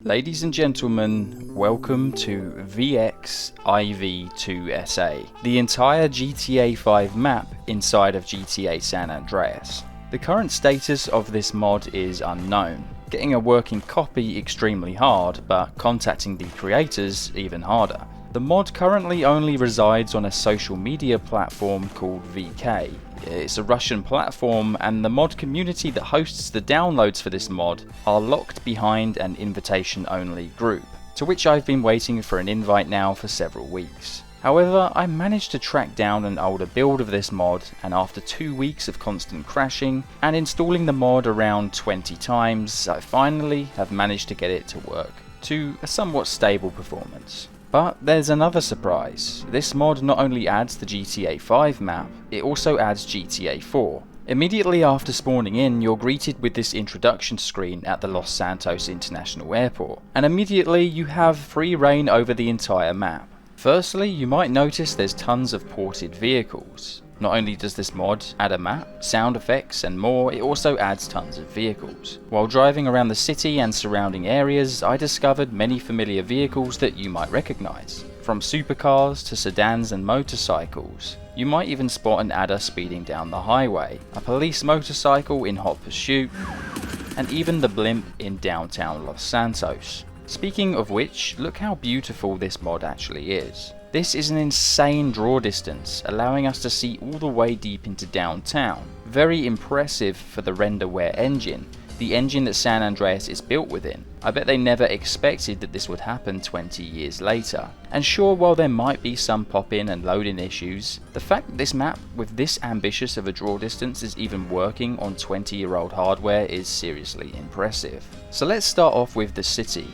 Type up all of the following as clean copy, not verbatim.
Ladies and gentlemen, welcome to VxIV2SA, the entire GTA 5 map inside of GTA San Andreas. The current status of this mod is unknown, getting a working copy extremely hard, but contacting the creators even harder. The mod currently only resides on a social media platform called VK. It's a Russian platform, and the mod community that hosts the downloads for this mod are locked behind an invitation-only group, to which I've been waiting for an invite now for several weeks. However, I managed to track down an older build of this mod, and after 2 weeks of constant crashing and installing the mod around 20 times, I finally have managed to get it to work to a somewhat stable performance. But there's another surprise. This mod not only adds the GTA 5 map, it also adds GTA 4. Immediately after spawning in, you're greeted with this introduction screen at the Los Santos International Airport, and immediately you have free reign over the entire map. Firstly, you might notice there's tons of ported vehicles. Not only does this mod add a map, sound effects and more, it also adds tons of vehicles. While driving around the city and surrounding areas, I discovered many familiar vehicles that you might recognise. From supercars to sedans and motorcycles. You might even spot an adder speeding down the highway, a police motorcycle in hot pursuit, and even the blimp in downtown Los Santos. Speaking of which, look how beautiful this mod actually is. This is an insane draw distance, allowing us to see all the way deep into downtown. Very impressive for the renderware engine, the engine that San Andreas is built within. I bet they never expected that this would happen 20 years later. And sure, while there might be some pop-in and load-in issues, the fact that this map with this ambitious of a draw distance is even working on 20-year-old hardware is seriously impressive. So let's start off with the city.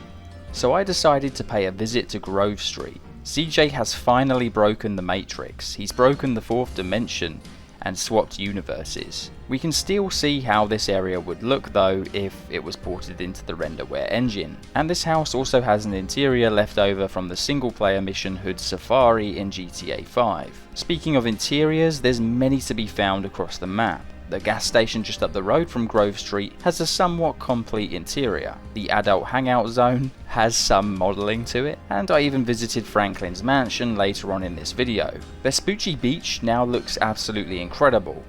So I decided to pay a visit to Grove Street. CJ has finally broken the Matrix. He's broken the fourth dimension and swapped universes. We can still see how this area would look though if it was ported into the renderware engine. And this house also has an interior left over from the single player mission Hood Safari in GTA 5. Speaking of interiors, there's many to be found across the map. The gas station just up the road from Grove Street has a somewhat complete interior. The adult hangout zone has some modelling to it, and I even visited Franklin's mansion later on in this video. Vespucci Beach now looks absolutely incredible.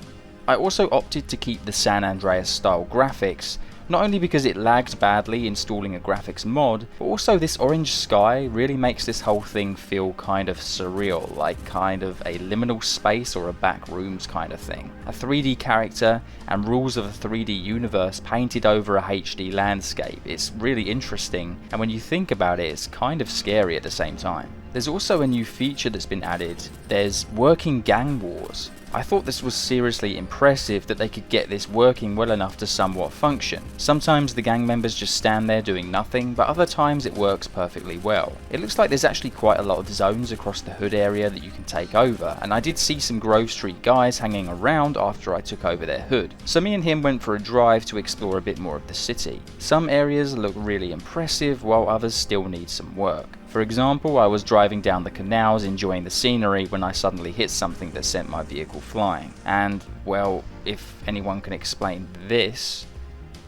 I also opted to keep the San Andreas style graphics, not only because it lagged badly installing a graphics mod, but also this orange sky really makes this whole thing feel kind of surreal, like kind of a liminal space or a back rooms kind of thing. A 3D character and rules of a 3D universe painted over a HD landscape. It's really interesting, and when you think about it, it's kind of scary at the same time. There's also a new feature that's been added. There's working gang wars. I thought this was seriously impressive that they could get this working well enough to somewhat function. Sometimes the gang members just stand there doing nothing, but other times it works perfectly well. It looks like there's actually quite a lot of zones across the hood area that you can take over, and I did see some Grove Street guys hanging around after I took over their hood. So me and him went for a drive to explore a bit more of the city. Some areas look really impressive while others still need some work. For example, I was driving down the canals enjoying the scenery when I suddenly hit something that sent my vehicle flying. And, well, if anyone can explain this,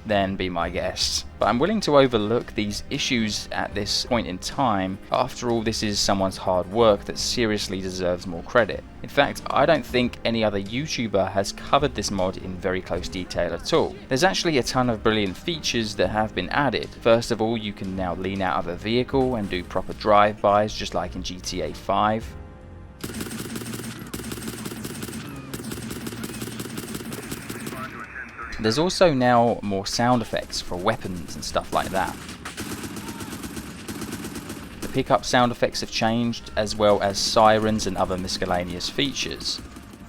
then be my guest. But I'm willing to overlook these issues at this point in time. After all, this is someone's hard work that seriously deserves more credit. In fact, I don't think any other YouTuber has covered this mod in very close detail at all. There's actually a ton of brilliant features that have been added. First of all, you can now lean out of a vehicle and do proper drive-bys just like in GTA 5. There's also now more sound effects for weapons and stuff like that. The pickup sound effects have changed, as well as sirens and other miscellaneous features.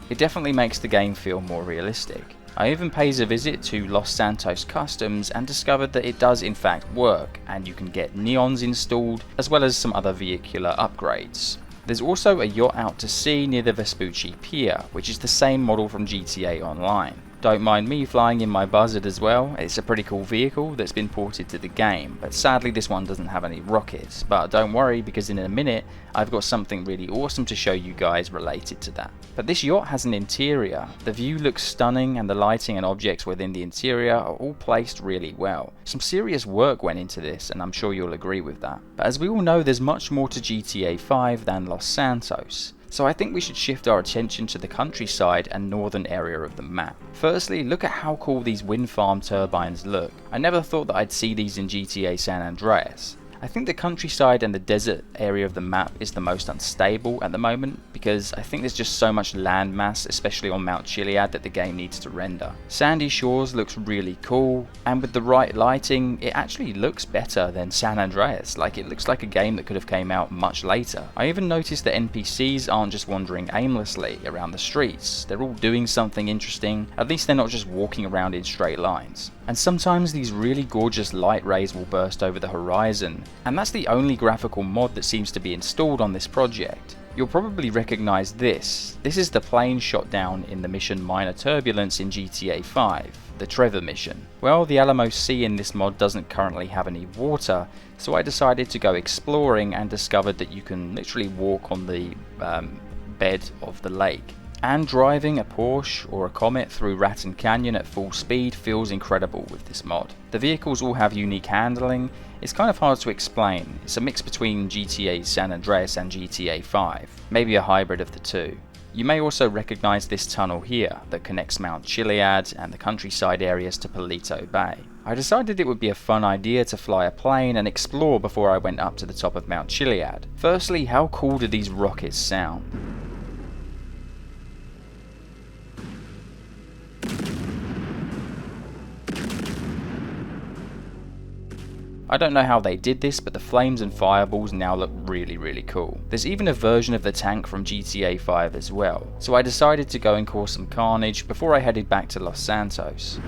It definitely makes the game feel more realistic. I even paid a visit to Los Santos Customs and discovered that it does in fact work, and you can get neons installed, as well as some other vehicular upgrades. There's also a yacht out to sea near the Vespucci Pier, which is the same model from GTA Online. Don't mind me flying in my Buzzard as well. It's a pretty cool vehicle that's been ported to the game, but sadly this one doesn't have any rockets. But don't worry, because in a minute I've got something really awesome to show you guys related to that. But this yacht has an interior. The view looks stunning and the lighting and objects within the interior are all placed really well. Some serious work went into this, and I'm sure you'll agree with that. But as we all know, there's much more to GTA 5 than Los Santos. So I think we should shift our attention to the countryside and northern area of the map. Firstly, look at how cool these wind farm turbines look. I never thought that I'd see these in GTA San Andreas. I think the countryside and the desert area of the map is the most unstable at the moment, because I think there's just so much land mass, especially on Mount Chiliad, that the game needs to render. Sandy Shores looks really cool, and with the right lighting, it actually looks better than San Andreas. Like, it looks like a game that could have came out much later. I even noticed that NPCs aren't just wandering aimlessly around the streets. They're all doing something interesting. At least they're not just walking around in straight lines. And sometimes these really gorgeous light rays will burst over the horizon, and that's the only graphical mod that seems to be installed on this project. You'll probably recognise this. This is the plane shot down in the mission Minor Turbulence in GTA 5, the Trevor mission. Well, the Alamo Sea in this mod doesn't currently have any water, so I decided to go exploring and discovered that you can literally walk on the bed of the lake. And driving a Porsche or a Comet through Raton Canyon at full speed feels incredible with this mod. The vehicles all have unique handling. It's kind of hard to explain. It's a mix between GTA San Andreas and GTA 5, maybe a hybrid of the two. You may also recognise this tunnel here that connects Mount Chiliad and the countryside areas to Palito Bay. I decided it would be a fun idea to fly a plane and explore before I went up to the top of Mount Chiliad. Firstly, how cool do these rockets sound? I don't know how they did this, but the flames and fireballs now look really cool. There's even a version of the tank from GTA 5 as well, so I decided to go and cause some carnage before I headed back to Los Santos.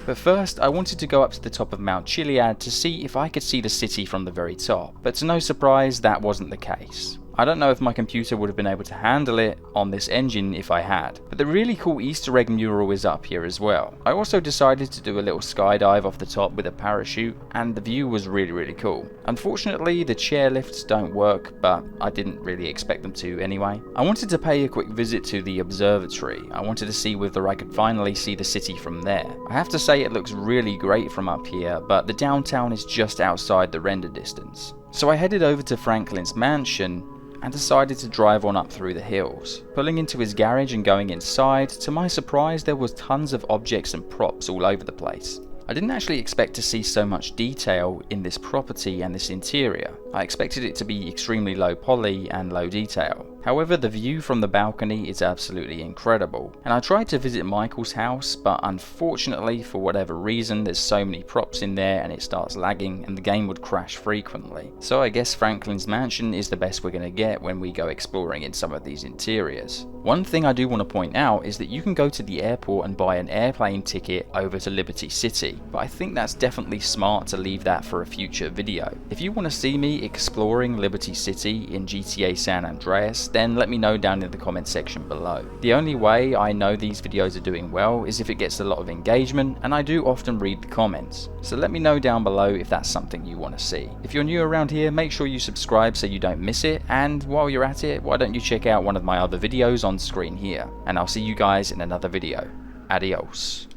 But first, I wanted to go up to the top of Mount Chiliad to see if I could see the city from the very top, but to no surprise, that wasn't the case. I don't know if my computer would have been able to handle it on this engine if I had, but the really cool Easter egg mural is up here as well. I also decided to do a little skydive off the top with a parachute, and the view was really cool. Unfortunately, the chairlifts don't work, but I didn't really expect them to anyway. I wanted to pay a quick visit to the observatory. I wanted to see whether I could finally see the city from there. I have to say it looks really great from up here, but the downtown is just outside the render distance. So I headed over to Franklin's mansion and decided to drive on up through the hills. Pulling into his garage and going inside, to my surprise there was tons of objects and props all over the place. I didn't actually expect to see so much detail in this property and this interior. I expected it to be extremely low poly and low detail. However, the view from the balcony is absolutely incredible. And I tried to visit Michael's house, but unfortunately, for whatever reason, there's so many props in there and it starts lagging and the game would crash frequently. So I guess Franklin's mansion is the best we're going to get when we go exploring in some of these interiors. One thing I do want to point out is that you can go to the airport and buy an airplane ticket over to Liberty City, but I think that's definitely smart to leave that for a future video. If you want to see me exploring Liberty City in GTA San Andreas, then let me know down in the comment section below. The only way I know these videos are doing well is if it gets a lot of engagement, and I do often read the comments. So let me know down below if that's something you want to see. If you're new around here, make sure you subscribe so you don't miss it, and while you're at it, why don't you check out one of my other videos on screen here. And I'll see you guys in another video. Adios.